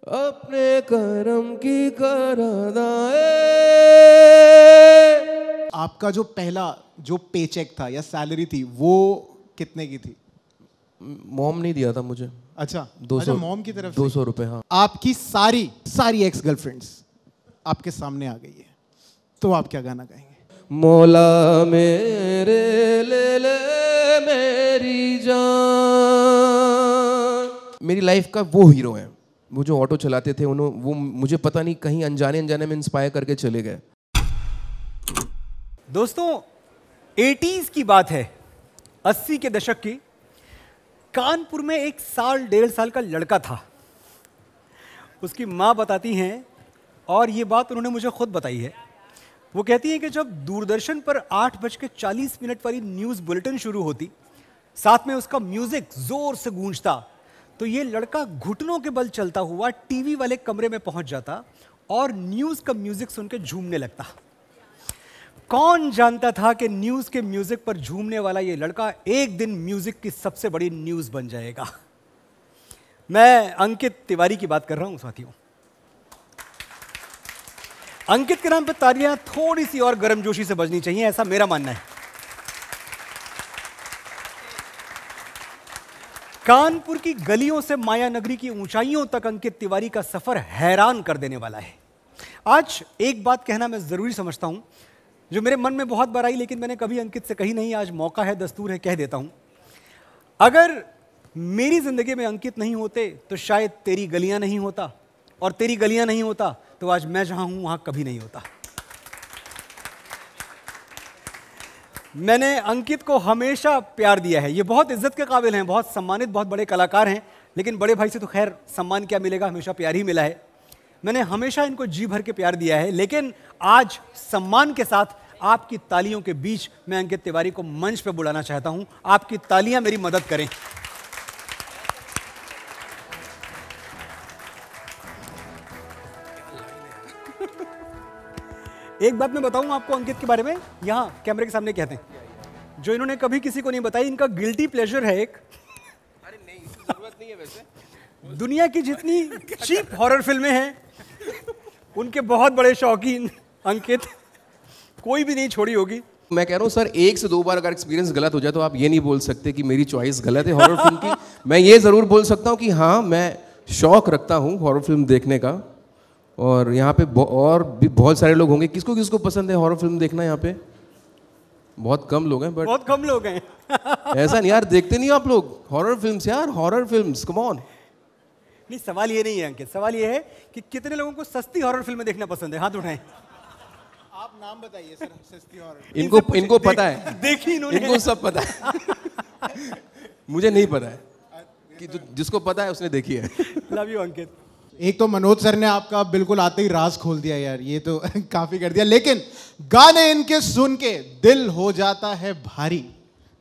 अपने करम की करादाए। आपका जो पहला जो पेचेक था या सैलरी थी वो कितने की थी? मॉम नहीं दिया था मुझे। अच्छा 200 मॉम की तरफ 200 रुपए। हाँ। आपकी सारी एक्स गर्लफ्रेंड्स आपके सामने आ गई है, तो आप क्या गाना गाएंगे? मौला मेरे ले मेरी जान। मेरी लाइफ का वो हीरो है, वो जो ऑटो चलाते थे, उन्होंने वो मुझे पता नहीं कहीं अनजाने अनजाने में इंस्पायर करके चले गए। दोस्तों 80s की बात है, 80 के दशक की। कानपुर में एक साल 1.5 साल का लड़का था। उसकी माँ बताती हैं, और ये बात उन्होंने मुझे खुद बताई है। वो कहती हैं कि जब दूरदर्शन पर 8:40 वाली न्यूज़ बुलेटिन शुरू होती, साथ में उसका म्यूजिक जोर से गूंजता, तो ये लड़का घुटनों के बल चलता हुआ टीवी वाले कमरे में पहुंच जाता और न्यूज़ का म्यूजिक सुनकर झूमने लगता। कौन जानता था कि न्यूज़ के म्यूजिक पर झूमने वाला ये लड़का एक दिन म्यूजिक की सबसे बड़ी न्यूज़ बन जाएगा। मैं अंकित तिवारी की बात कर रहा हूं साथियों। अंकित के नाम पर तालियां थोड़ी सी और गर्मजोशी से बजनी चाहिए, ऐसा मेरा मानना है। कानपुर की गलियों से माया नगरी की ऊंचाइयों तक अंकित तिवारी का सफर हैरान कर देने वाला है। आज एक बात कहना मैं जरूरी समझता हूं, जो मेरे मन में बहुत बार आई, लेकिन मैंने कभी अंकित से कही नहीं। आज मौका है, दस्तूर है, कह देता हूं। अगर मेरी जिंदगी में अंकित नहीं होते तो शायद तेरी गलियां नहीं होता, और तेरी गलियां नहीं होता तो आज मैं जहां हूं वहां कभी नहीं होता। मैंने अंकित को हमेशा प्यार दिया है। ये बहुत इज्जत के काबिल हैं, बहुत सम्मानित, बहुत बड़े कलाकार हैं, लेकिन बड़े भाई से तो खैर सम्मान क्या मिलेगा, हमेशा प्यार ही मिला है। मैंने हमेशा इनको जी भर के प्यार दिया है, लेकिन आज सम्मान के साथ आपकी तालियों के बीच मैं अंकित तिवारी को मंच पे बुलाना चाहता हूं। आपकी तालियां मेरी मदद करें। एक बात मैं बताऊं आपको अंकित के बारे में, यहां कैमरे के सामने कहते हैं, जो इन्होंने कभी किसी को नहीं बताई, इनका गिल्टी प्लेजर है एक। अरे नहीं, इसकी जरूरत नहीं है वैसे। दुनिया की जितनी चीप हॉरर फिल्में हैं उनके बहुत बड़े शौकीन अंकित, कोई भी नहीं छोड़ी होगी। मैं कह रहा हूँ सर, 1 से 2 बार अगर एक्सपीरियंस गलत हो जाए तो आप ये नहीं बोल सकते कि मेरी चॉइस गलत है हॉरर फिल्म की। मैं ये ज़रूर बोल सकता हूँ कि हाँ, मैं शौक रखता हूँ हॉरर फिल्म देखने का, और यहाँ पे और भी बहुत सारे लोग होंगे। किसको किसको पसंद है हॉरर फिल्म देखना? यहाँ पे बहुत कम लोग हैं, बट बहुत कम लोग हैं। ऐसा नहीं यार, देखते नहीं आप लोग हॉरर फिल्म्स? यार हॉरर फिल्म्स, कम ऑन। नहीं, सवाल ये नहीं है अंकित, सवाल ये है कि कितने लोगों को सस्ती हॉरर फिल्में देखना पसंद है? हाथ उठाएं। आप नाम बताइए सर, सस्ती हॉरर। इनको पता है, देखी इन्होंने, इनको सब पता है। मुझे नहीं पता है, कि जिसको पता है उसने देखी है। लव यू अंकित। एक तो मनोज सर ने आपका बिल्कुल आते ही राज खोल दिया यार, ये तो काफी कर दिया। लेकिन गाने इनके सुन के दिल हो जाता है भारी,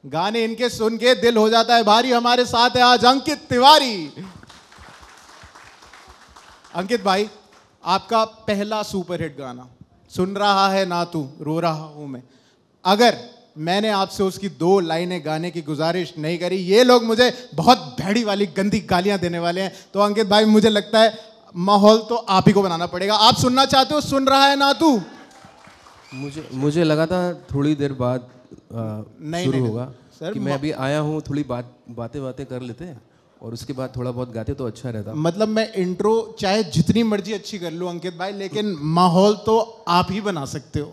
गाने इनके सुन के दिल हो जाता है भारी। हमारे साथ है आज अंकित तिवारी। अंकित भाई, आपका पहला सुपरहिट गाना सुन रहा है ना तू रो रहा हूं मैं, अगर मैंने आपसे उसकी 2 लाइनें गाने की गुजारिश नहीं करी, ये लोग मुझे बहुत भैड़ी वाली गंदी गालियां देने वाले हैं। तो अंकित भाई, मुझे लगता है माहौल तो आप ही को बनाना पड़ेगा। आप सुनना चाहते हो सुन रहा है ना तू? मुझे लगा था थोड़ी देर बाद शुरू होगा सर, कि मैं अभी आया हूँ, थोड़ी बातें कर लेते हैं और उसके बाद थोड़ा बहुत गाते तो अच्छा रहता। मतलब मैं इंट्रो चाहे जितनी मर्जी अच्छी कर लूं अंकित भाई, लेकिन माहौल तो आप ही बना सकते हो।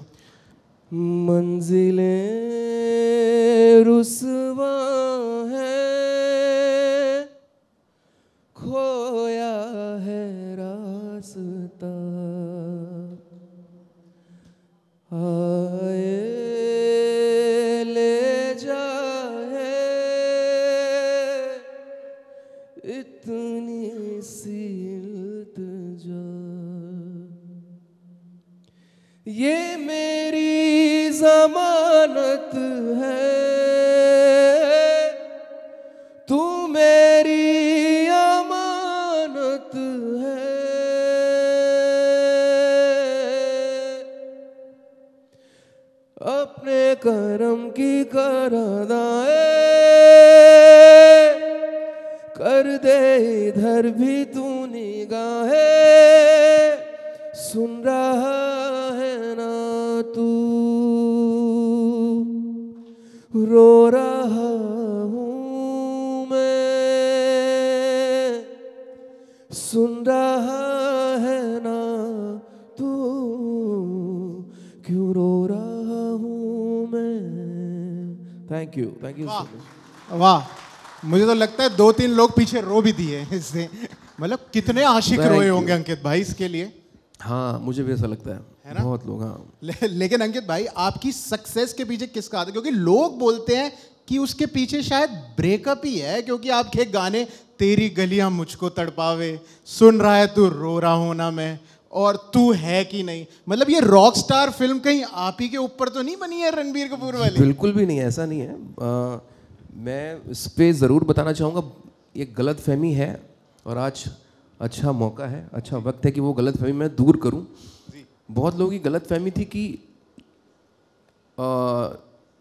मंजिलें रुसवा है, खोया है रास्ता, आए ले जाए इतनी सी इल्तिजा, ये मेरी जमानत है, तू मेरी अमानत है, अपने करम की करादाए, कर दे इधर भी तू निगाहे, सुन रहा है ना तू, रो रहा हूँ मैं, सुन रहा है ना तू, क्यों रो रहा हूँ मैं। Thank you so much. वाह, मुझे तो लगता है 2-3 लोग पीछे रो भी दिए इससे। मतलब कितने आशिक रोए होंगे अंकित भाई इसके लिए। हाँ, मुझे भी ऐसा लगता है ना? बहुत लोग। हाँ लेकिन अंकित भाई आपकी सक्सेस के पीछे किसका हाथ है? क्योंकि लोग बोलते हैं कि उसके पीछे शायद ब्रेकअप ही है, क्योंकि आपके गाने तेरी गलियां मुझको तड़पावे, सुन रहा है तू रो रहा हूं ना मैं, और तू है कि नहीं। मतलब ये रॉक स्टार फिल्म कहीं आप ही के ऊपर तो नहीं बनी है रणबीर कपूर वाली? बिल्कुल भी नहीं, ऐसा नहीं है। मैं इस पे ज़रूर बताना चाहूँगा, ये गलत फहमी है और आज अच्छा मौका है, अच्छा वक्त है कि वो गलत फहमी मैं दूर करूँ। बहुत लोगों की गलत फहमी थी कि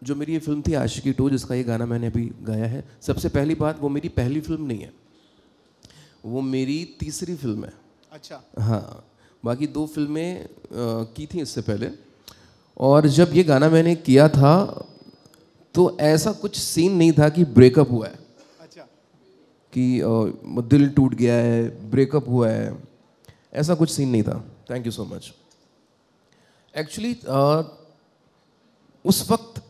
जो मेरी ये फिल्म थी आशिकी 2, जिसका ये गाना मैंने अभी गाया है, सबसे पहली बात, वो मेरी पहली फिल्म नहीं है, वो मेरी तीसरी फिल्म है। अच्छा। हाँ, बाकी 2 फिल्में की थी इससे पहले। और जब ये गाना मैंने किया था तो ऐसा कुछ सीन नहीं था कि ब्रेकअप हुआ है। अच्छा। कि दिल टूट गया है, ब्रेकअप हुआ है, ऐसा कुछ सीन नहीं था। Thank you so much. Actually उस वक्त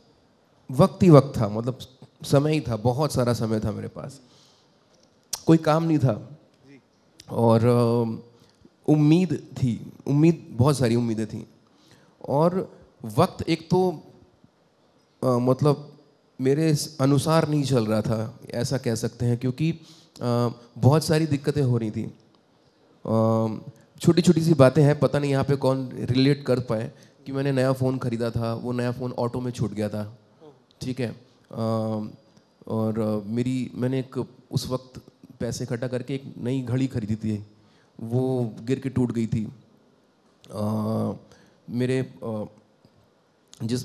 ही वक्त था, मतलब समय ही था, बहुत सारा समय था मेरे पास, कोई काम नहीं था और उम्मीद थी, बहुत सारी उम्मीदें थी। और वक्त एक तो मतलब मेरे अनुसार नहीं चल रहा था, ऐसा कह सकते हैं, क्योंकि बहुत सारी दिक्कतें हो रही थी। छोटी छोटी सी बातें हैं, पता नहीं यहाँ पे कौन रिलेट कर पाए, कि मैंने नया फ़ोन ख़रीदा था, वो नया फ़ोन ऑटो में छूट गया था, ठीक है। और मैंने एक उस वक्त पैसे इकट्ठा करके एक नई घड़ी खरीदी थी, वो गिर के टूट गई थी।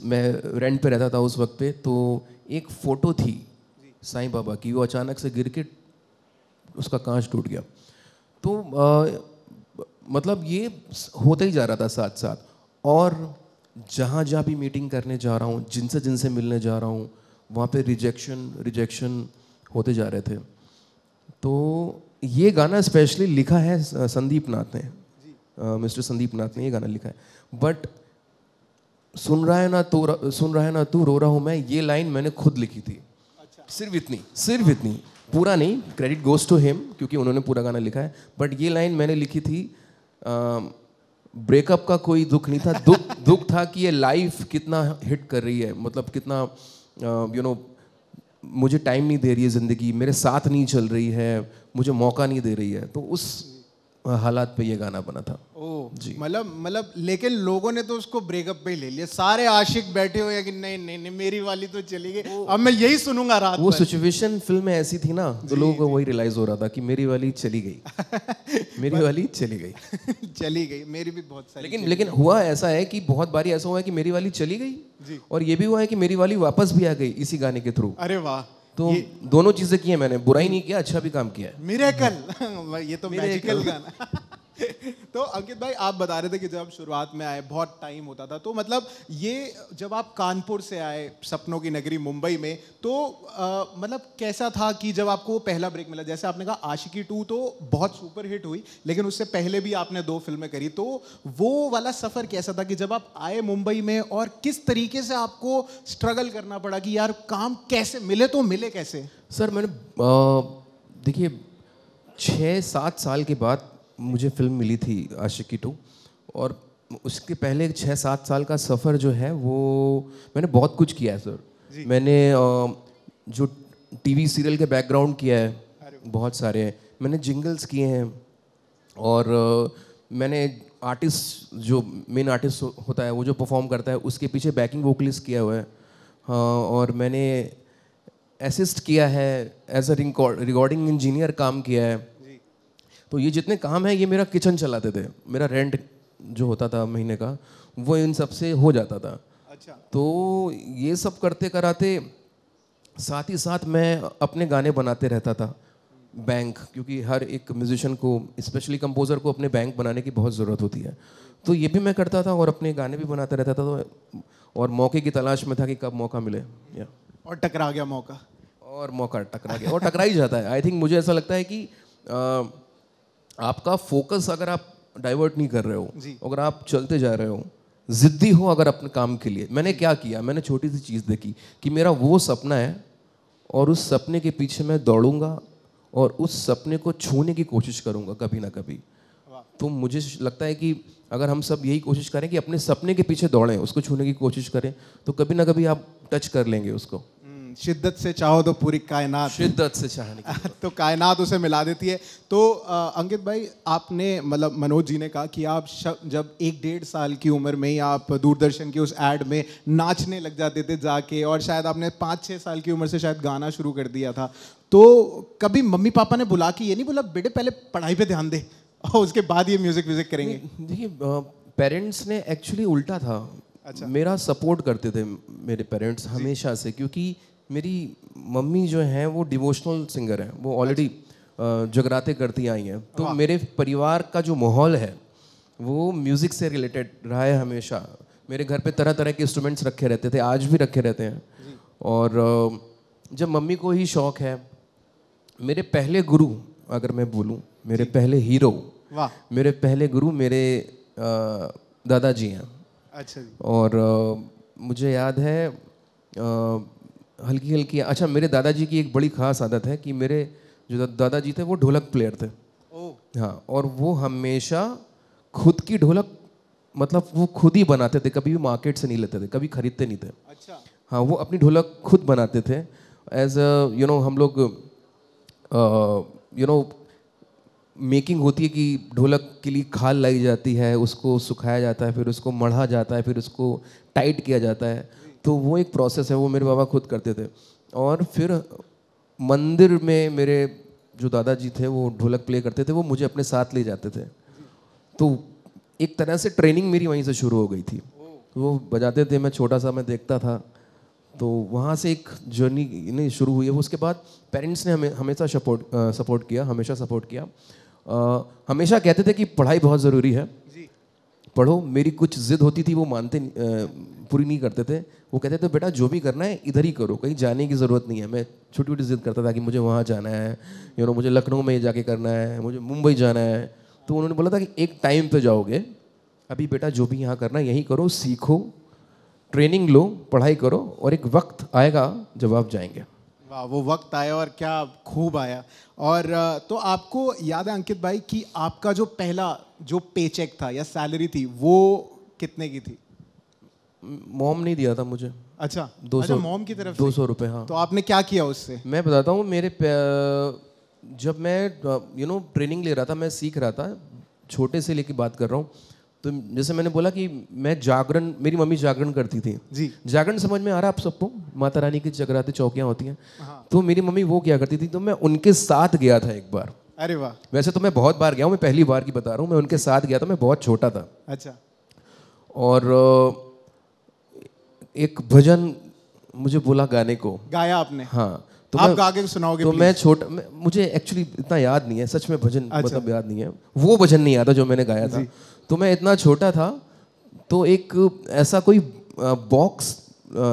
मैं रेंट पे रहता था उस वक्त पे, तो एक फ़ोटो थी साईं बाबा की, वो अचानक से गिर के उसका कांच टूट गया। तो मतलब ये होता ही जा रहा था साथ साथ। और जहाँ भी मीटिंग करने जा रहा हूँ, जिनसे मिलने जा रहा हूँ, वहाँ पे रिजेक्शन होते जा रहे थे। तो ये गाना स्पेशली लिखा है संदीप नाथ ने, मिस्टर संदीप नाथ ने ये गाना लिखा है। बट सुन रहा है ना तू रो रहा हूँ मैं, ये लाइन मैंने खुद लिखी थी। अच्छा। सिर्फ इतनी, पूरा नहीं, क्रेडिट गोज टू हिम, क्योंकि उन्होंने पूरा गाना लिखा है। बट ये लाइन मैंने लिखी थी, ब्रेकअप का कोई दुख नहीं था, दुख था कि ये लाइफ कितना हिट कर रही है, मतलब कितना मुझे टाइम नहीं दे रही है ज़िंदगी, मेरे साथ नहीं चल रही है, मुझे मौका नहीं दे रही है। तो उस हालात पे ये गाना बना था। ओह जी। मतलब लेकिन लोगों ने तो उसको ब्रेकअप पे ही ले लिया, सारे आशिक बैठे हुए कि नहीं मेरी वाली तो चली गई, अब मैं यही सुनूंगा रात वो सिचुएशन फिल्म में ऐसी थी ना, तो लोगों को वही रियलाइज हो रहा था कि मेरी वाली चली गई। मेरी वाली चली गई। चली गई, मेरी भी बहुत सारी। लेकिन हुआ ऐसा है कि बहुत बारी ऐसा हुआ है कि मेरी वाली चली गई, और ये भी हुआ है कि मेरी वाली वापस भी आ गई इसी गाने के थ्रू। अरे वाह। तो दोनों चीजें की है मैंने, बुराई नहीं किया, अच्छा भी काम किया है। मिरेकल। ये तो मैजिकल गाना। तो अंकित भाई, आप बता रहे थे कि जब आप शुरुआत में आए बहुत टाइम होता था, तो मतलब ये जब आप कानपुर से आए, सपनों की नगरी मुंबई में, तो मतलब कैसा था कि जब आपको पहला ब्रेक मिला? जैसे आपने कहा आशिकी 2 तो बहुत सुपर हिट हुई, लेकिन उससे पहले भी आपने 2 फिल्में करी, तो वो वाला सफ़र कैसा था कि जब आप आए मुंबई में, और किस तरीके से आपको स्ट्रगल करना पड़ा कि यार काम कैसे मिले, तो मिले कैसे? सर मैंने देखिए 6-7 साल के बाद मुझे फिल्म मिली थी आशिकी 2, और उसके पहले 6-7 साल का सफ़र जो है वो मैंने बहुत कुछ किया है सर। मैंने जो टीवी सीरियल के बैकग्राउंड किया है बहुत सारे, मैंने जिंगल्स किए हैं, और मैंने आर्टिस्ट जो मेन आर्टिस्ट होता है, वो जो परफॉर्म करता है, उसके पीछे बैकिंग वोकलिस्ट किया हुआ है। हाँ, और मैंने असिस्ट किया है, एज अ रिकॉर्डिंग इंजीनियर काम किया है। तो ये जितने काम हैं ये मेरा किचन चलाते थे, मेरा रेंट जो होता था महीने का वो इन सब से हो जाता था। अच्छा। तो ये सब करते कराते साथ ही साथ मैं अपने गाने बनाते रहता था, बैंक, क्योंकि हर एक म्यूजिशियन को, स्पेशली कंपोज़र को अपने बैंक बनाने की बहुत ज़रूरत होती है। तो ये भी मैं करता था और अपने गाने भी बनाता रहता था, तो और मौके की तलाश में था कि कब मौका मिले। या और टकरा गया मौका। और मौका टकरा गया, और टकरा ही जाता है। आई थिंक मुझे ऐसा लगता है कि आपका फोकस अगर आप डाइवर्ट नहीं कर रहे हो, अगर आप चलते जा रहे हो, ज़िद्दी हो अगर अपने काम के लिए। मैंने क्या किया, मैंने छोटी सी चीज़ देखी कि मेरा वो सपना है और उस सपने के पीछे मैं दौड़ूंगा और उस सपने को छूने की कोशिश करूंगा कभी ना कभी। तो मुझे लगता है कि अगर हम सब यही कोशिश करें कि अपने सपने के पीछे दौड़ें, उसको छूने की कोशिश करें, तो कभी ना कभी आप टच कर लेंगे उसको। शिद्दत से चाहो तो पूरी कायनात, शिद्दत से चाहने की तो कायनात उसे मिला देती है। तो अंकित भाई, आपने मतलब मनोज जी ने कहा कि आप जब 1-1.5 साल की उम्र में ही आप दूरदर्शन की उस एड में नाचने लग जाते थे जाके, और शायद आपने 5-6 साल की उम्र से शायद गाना शुरू कर दिया था। तो कभी मम्मी पापा ने बुला के ये नहीं बोला बेटे पहले पढ़ाई पे ध्यान दे और उसके बाद ये म्यूजिक करेंगे? देखिए, पेरेंट्स ने एक्चुअली उल्टा था। अच्छा। मेरा सपोर्ट करते थे मेरे पेरेंट्स हमेशा से, क्योंकि मेरी मम्मी जो है वो डिवोशनल सिंगर है, वो ऑलरेडी जगराते करती आई हैं। तो मेरे परिवार का जो माहौल है वो म्यूज़िक से रिलेटेड रहा है हमेशा। मेरे घर पे तरह तरह के इंस्ट्रूमेंट्स रखे रहते थे, आज भी रखे रहते हैं। और जब मम्मी को ही शौक़ है, मेरे पहले गुरु अगर मैं बोलूँ, मेरे पहले हीरो, मेरे पहले गुरु मेरे दादाजी हैं। अच्छा जी। और मुझे याद है हल्की हल्की, अच्छा, मेरे दादाजी की एक बड़ी ख़ास आदत है कि मेरे जो दादाजी थे वो ढोलक प्लेयर थे। हाँ, और वो हमेशा खुद की ढोलक, मतलब वो खुद ही बनाते थे, कभी भी मार्केट से नहीं लेते थे, कभी खरीदते नहीं थे। अच्छा। हाँ, वो अपनी ढोलक खुद बनाते थे। एज यू नो, हम लोग यू नो मेकिंग होती है कि ढोलक के लिए खाल लाई जाती है, उसको सुखाया जाता है, फिर उसको मढ़ा जाता है, फिर उसको टाइट किया जाता है। तो वो एक प्रोसेस है, वो मेरे बाबा खुद करते थे। और फिर मंदिर में मेरे जो दादाजी थे वो ढोलक प्ले करते थे, वो मुझे अपने साथ ले जाते थे। तो एक तरह से ट्रेनिंग मेरी वहीं से शुरू हो गई थी। वो बजाते थे, मैं छोटा सा, मैं देखता था। तो वहाँ से एक जर्नी नहीं शुरू हुई है। उसके बाद पेरेंट्स ने हमें हमेशा सपोर्ट किया, हमेशा सपोर्ट किया। हमेशा कहते थे कि पढ़ाई बहुत ज़रूरी है, पढ़ो। मेरी कुछ ज़िद होती थी, वो मानते पूरी नहीं करते थे। वो कहते थे बेटा जो भी करना है इधर ही करो, कहीं जाने की ज़रूरत नहीं है। मैं छोटी छोटी ज़िद करता था कि मुझे वहाँ जाना है, मुझे लखनऊ में जाके करना है, मुझे मुंबई जाना है। तो उन्होंने बोला था कि एक टाइम पे जाओगे, अभी बेटा जो भी यहाँ करना है यहीं करो, सीखो, ट्रेनिंग लो, पढ़ाई करो, और एक वक्त आएगा जब आप जाएंगे। वाह, वो वक्त आया और क्या खूब आया। और तो आपको याद है अंकित भाई कि आपका जो पहला जो पेचेक था या सैलरी थी वो कितने की थी? मॉम नहीं दिया था मुझे। अच्छा, 200, मॉम की तरफ 200 रुपये। हाँ। तो आपने क्या किया उससे? मैं बताता हूँ। जब मैं ट्रेनिंग ले रहा था, मैं सीख रहा था, छोटे से लेके बात कर रहा हूँ। तो जैसे मैंने बोला कि मैं जागरण, मेरी मम्मी जागरण करती थी जी। जागरण समझ में आ रहा है आप सबको? माता रानी की जगराते चौकियाँ होती हैं। तो मेरी मम्मी वो क्या करती थी, तो मैं उनके साथ गया था एक बार। अरे वाह। वैसे तो मैं बहुत बार गया हूँ, मैं पहली बार की बता रहा हूँ। मैं उनके साथ गया था, मैं बहुत छोटा था। अच्छा। और एक भजन मुझे बोला गाने को। गाया आपने? हाँ। तो आप गा के सुनाओगे? तो मैं छोटा, मुझे एक्चुअली इतना याद नहीं है, सच में भजन मतलब याद नहीं है, वो भजन नहीं याद है जो मैंने गाया था। तो मैं इतना छोटा था, तो एक ऐसा कोई बॉक्स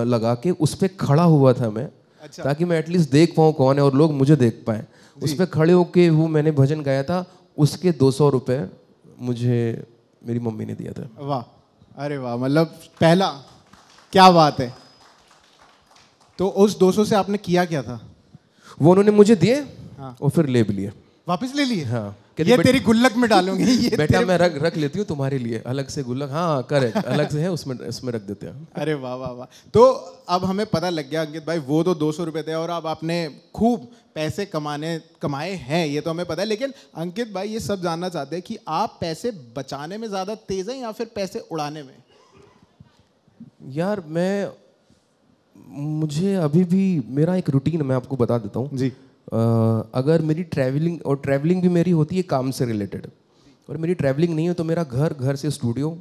लगा के उस पर खड़ा हुआ था मैं। अच्छा। ताकि मैं एटलीस्ट देख पाऊँ कौन है और लोग मुझे देख पाएँ। उस पर खड़े होके वो मैंने भजन गाया था। उसके 200 रुपये मुझे मेरी मम्मी ने दिया था। वाह, अरे वाह, मतलब पहला, क्या बात है। तो उस 200 से आपने किया क्या था? वो उन्होंने मुझे दिए। हाँ। और फिर ले भी लिए, वापस ले लिए। हाँ। ये तेरी गुल्लक में डालूंगी। ये बेटा मैं रख लेती हूँ तुम्हारे लिए अलग से गुल्लक। हाँ, करेक्ट, अलग से है, उसमें रख देते हैं। अरे वाह वाह वाह। तो अब हमें पता लग गया अंकित भाई, वो तो 200 रुपये थे और अब आपने खूब पैसे कमाए हैं, ये तो हमें पता है। लेकिन अंकित भाई ये सब जानना चाहते हैं कि आप पैसे बचाने में ज़्यादा तेज हैं या फिर पैसे उड़ाने में? यार मुझे अभी भी मेरा एक रूटीन मैं आपको बता देता हूँ जी। अगर मेरी ट्रैवलिंग भी मेरी होती है काम से रिलेटेड, और मेरी ट्रैवलिंग नहीं है तो मेरा घर से स्टूडियो,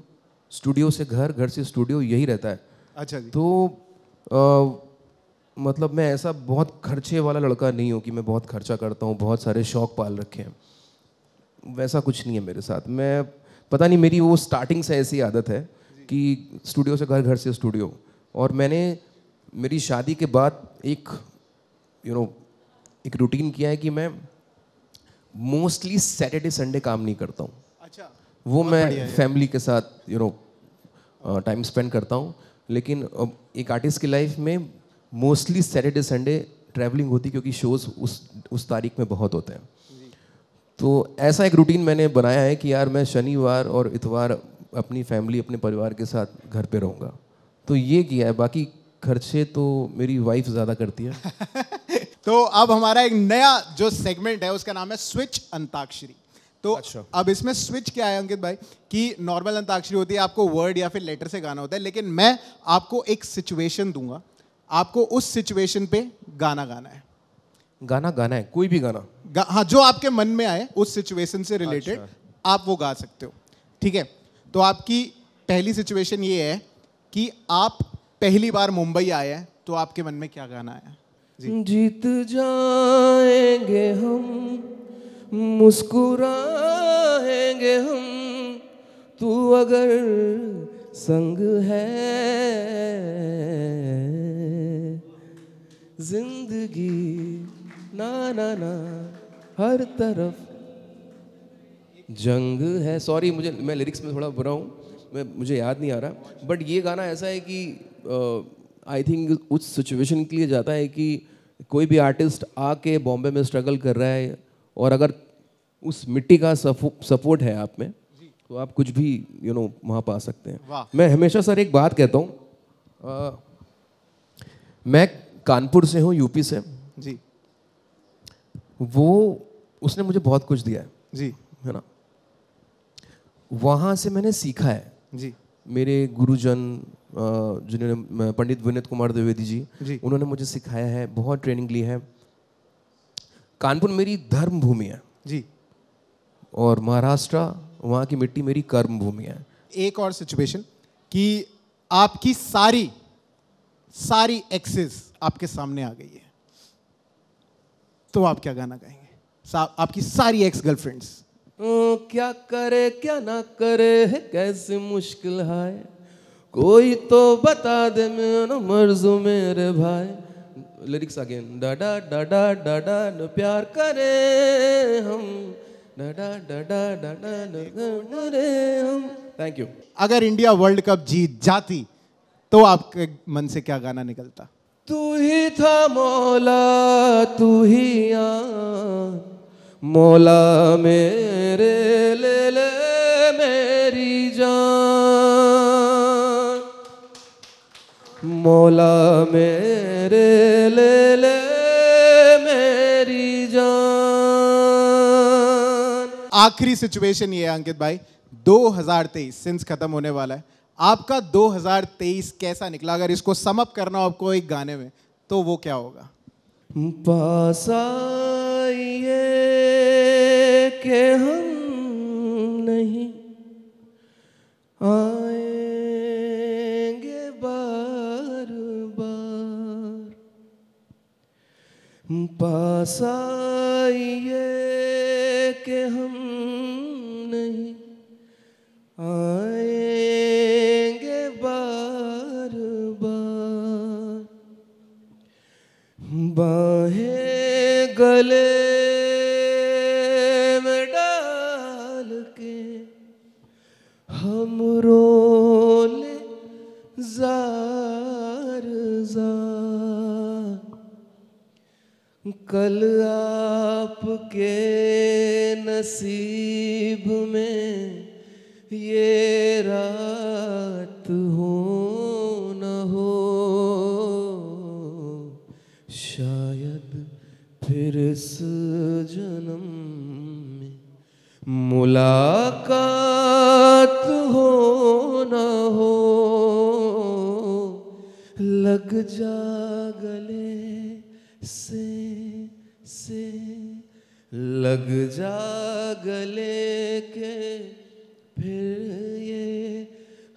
स्टूडियो से घर से स्टूडियो, यही रहता है। अच्छा जी। तो मतलब मैं ऐसा बहुत खर्चे वाला लड़का नहीं हूँ कि मैं बहुत खर्चा करता हूँ, बहुत सारे शौक पाल रखे हैं, वैसा कुछ नहीं है मेरे साथ। मैं पता नहीं, मेरी वो स्टार्टिंग से ऐसी आदत है कि स्टूडियो से घर, घर से स्टूडियो। और मैंने मेरी शादी के बाद एक एक रूटीन किया है कि मैं मोस्टली सैटरडे संडे काम नहीं करता हूँ। अच्छा, वो मैं फैमिली के साथ टाइम स्पेंड करता हूँ। लेकिन एक आर्टिस्ट की लाइफ में मोस्टली सैटरडे संडे ट्रैवलिंग होती है, क्योंकि शोज़ उस तारीख में बहुत होते हैं। तो ऐसा एक रूटीन मैंने बनाया है कि यार मैं शनिवार और इतवार अपनी फैमिली, अपने परिवार के साथ घर पे रहूँगा। तो ये किया है, बाकी खर्चे तो मेरी वाइफ ज़्यादा करती है। तो अब हमारा एक नया जो सेगमेंट है उसका नाम है स्विच अंताक्षरी। तो अच्छा। अब इसमें स्विच क्या है अंकित भाई, कि नॉर्मल अंताक्षरी होती है, आपको वर्ड या फिर लेटर से गाना होता है, लेकिन मैं आपको एक सिचुएशन दूंगा, आपको उस सिचुएशन पे गाना गाना है। गाना गाना है, कोई भी गाना? हाँ, जो आपके मन में आए उस सिचुएशन से रिलेटेड। अच्छा। आप वो गा सकते हो, ठीक है? तो आपकी पहली सिचुएशन ये है कि आप पहली बार मुंबई आए हैं, तो आपके मन में क्या गाना है? जीत जाएंगे हम, मुस्कुराएंगे हम, तू अगर संग है, जिंदगी ना ना ना हर तरफ जंग है। सॉरी, मैं लिरिक्स में थोड़ा बुरा हूँ, मुझे याद नहीं आ रहा। बट ये गाना ऐसा है कि आई थिंक उस सिचुएशन के लिए जाता है कि कोई भी आर्टिस्ट आके बॉम्बे में स्ट्रगल कर रहा है, और अगर उस मिट्टी का सपोर्ट है आप में, तो आप कुछ भी वहाँ पा सकते हैं। मैं हमेशा सर एक बात कहता हूँ, मैं कानपुर से हूँ, यूपी से जी। वो उसने मुझे बहुत कुछ दिया है जी, है ना। वहाँ से मैंने सीखा है जी। मेरे गुरुजन जिन्होंने पंडित विनीत कुमार द्विवेदी जी, उन्होंने मुझे सिखाया है, बहुत ट्रेनिंग ली है। कानपुर मेरी धर्म भूमि है जी, और महाराष्ट्र, वहाँ की मिट्टी मेरी कर्म भूमि है। एक और सिचुएशन कि आपकी सारी एक्सेस आपके सामने आ गई है, तो आप क्या गाना गाएंगे? आपकी सारी एक्स गर्लफ्रेंड्स। क्या करे क्या ना करे है, कैसी मुश्किल है, कोई तो बता दे, मेरा मर्जू मेरे भाई। लिरिक्स अगेन, डाडा डाडा डाडा न प्यार करे हम, डाडा डाडा डाडा न रे हम। Thank you. अगर इंडिया वर्ल्ड कप जीत जाती तो आपके मन से क्या गाना निकलता? तू ही था मौला, तू ही आ मौला मेरे, ले मेरी जान, मौला मेरे, ले मेरी जान। आखिरी सिचुएशन ये है अंकित भाई, 2023 सिंस खत्म होने वाला है, आपका 2023 कैसा निकला? अगर इसको सम अप करना हो आपको एक गाने में, तो वो क्या होगा? पास आइए कि हम नहीं आएंगे बार बार, पास आइए कि हम नहीं आएंगे बार बार, बाहें गले में डाल के हम रोले जार जार, कल आपके नसीब में ये रात हो न हो, शायद फिर इस जन्म में मुलाकात हो न हो, लग जा गले से लग जा गले के, फिर ये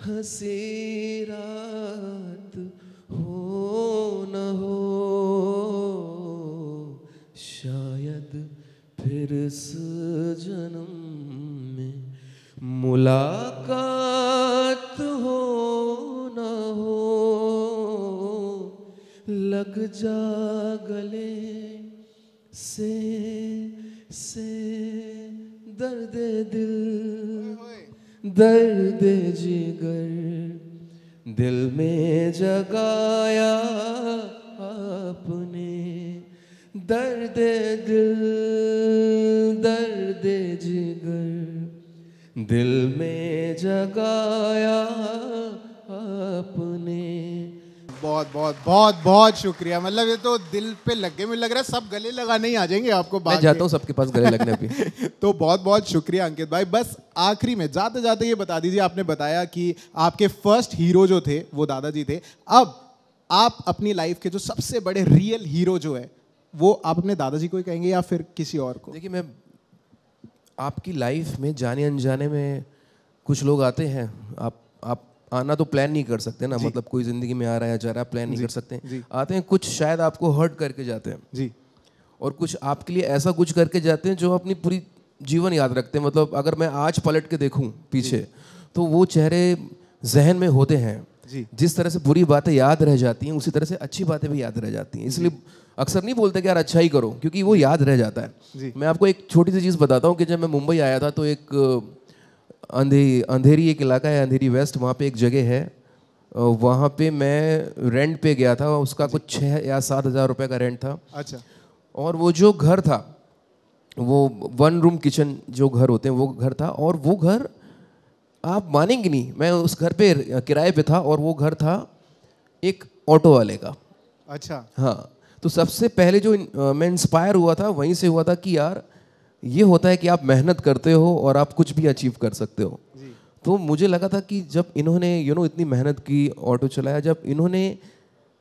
हंसी रात हो न हो। मुलाकात हो न हो, लग जा गले से दर्द दिल, दर्द जिगर दिल में जगाया आपने, दर्द दिल, दर्द जिगर दिल में जगाया आपने। बहुत बहुत बहुत बहुत शुक्रिया। मतलब ये तो दिल पे लग गए, मुझे लग रहा है सब गले लगाने ही आ जाएंगे आपको। मैं जाता हूँ सबके पास गले लगने पे। तो बहुत बहुत शुक्रिया अंकित भाई। बस आखिरी में जाते जाते ये बता दीजिए, आपने बताया कि आपके फर्स्ट हीरो जो थे वो दादाजी थे, अब आप अपनी लाइफ के जो सबसे बड़े रियल हीरो जो है वो आप अपने दादाजी को ही कहेंगे या फिर किसी और को? देखिए, मैं आपकी लाइफ में जाने अनजाने में कुछ लोग आते हैं, आप आना तो प्लान नहीं कर सकते ना, मतलब कोई जिंदगी में आ रहा है जा रहा है, प्लान नहीं कर सकते। आते हैं कुछ, शायद आपको हर्ट करके जाते हैं जी, और कुछ आपके लिए ऐसा कुछ करके जाते हैं जो अपनी पूरी जीवन याद रखते हैं। मतलब अगर मैं आज पलट के देखूं पीछे तो वो चेहरे जहन में होते हैं। जिस तरह से बुरी बातें याद रह जाती हैं उसी तरह से अच्छी बातें भी याद रह जाती हैं। इसलिए अक्सर नहीं बोलते कि यार अच्छा ही करो, क्योंकि वो याद रह जाता है। मैं आपको एक छोटी सी चीज़ बताता हूँ कि जब मैं मुंबई आया था तो एक अंधेरी एक इलाका है, अंधेरी वेस्ट, वहाँ पे एक जगह है, वहाँ पे मैं रेंट पे गया था। उसका कुछ 6 या 7 हज़ार रुपये का रेंट था। अच्छा। और वो जो घर था वो 1 रूम किचन जो घर होते हैं वो घर था। और वो घर आप मानेंगे नहीं, मैं उस घर पे किराए पे था और वो घर था एक ऑटो वाले का। अच्छा। हाँ, तो सबसे पहले जो मैं इंस्पायर हुआ था वहीं से हुआ था कि यार ये होता है कि आप मेहनत करते हो और आप कुछ भी अचीव कर सकते हो। तो मुझे लगा था कि जब इन्होंने इतनी मेहनत की, ऑटो चलाया, जब इन्होंने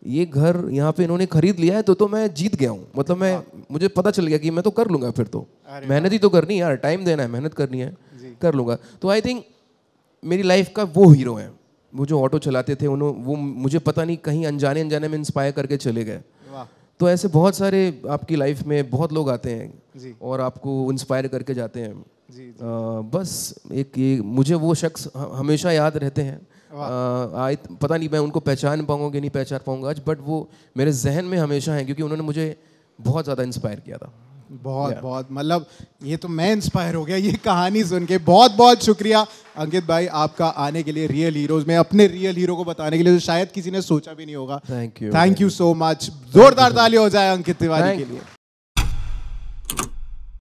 ये घर यहाँ पे इन्होंने खरीद लिया है तो मैं जीत गया हूँ। मतलब मुझे पता चल गया कि मैं तो कर लूँगा। फिर तो मेहनत ही तो करनी है यार, टाइम देना है, मेहनत करनी है, कर लूँगा। तो आई थिंक मेरी लाइफ का वो हीरो हैं, वो जो ऑटो चलाते थे। वो मुझे पता नहीं कहीं अनजाने अनजाने में इंस्पायर करके चले गए। तो ऐसे बहुत सारे आपकी लाइफ में बहुत लोग आते हैं और आपको इंस्पायर करके जाते हैं। बस एक ये मुझे वो शख्स हमेशा याद रहते हैं। पता नहीं मैं उनको पहचान पाऊंगा कि नहीं पहचान पाऊंगा आज, बट वो मेरे जहन में हमेशा हैं क्योंकि उन्होंने मुझे बहुत ज़्यादा इंस्पायर किया था। बहुत बहुत, मतलब ये तो मैं इंस्पायर हो गया ये कहानी सुन के। बहुत बहुत शुक्रिया अंकित भाई आपका आने के लिए रियल हीरोज में, अपने रियल हीरो को बताने के लिए जो शायद किसी ने सोचा भी नहीं होगा। Thank you, thank you so much. जोरदार ताली हो जाए अंकित तिवारी के लिए।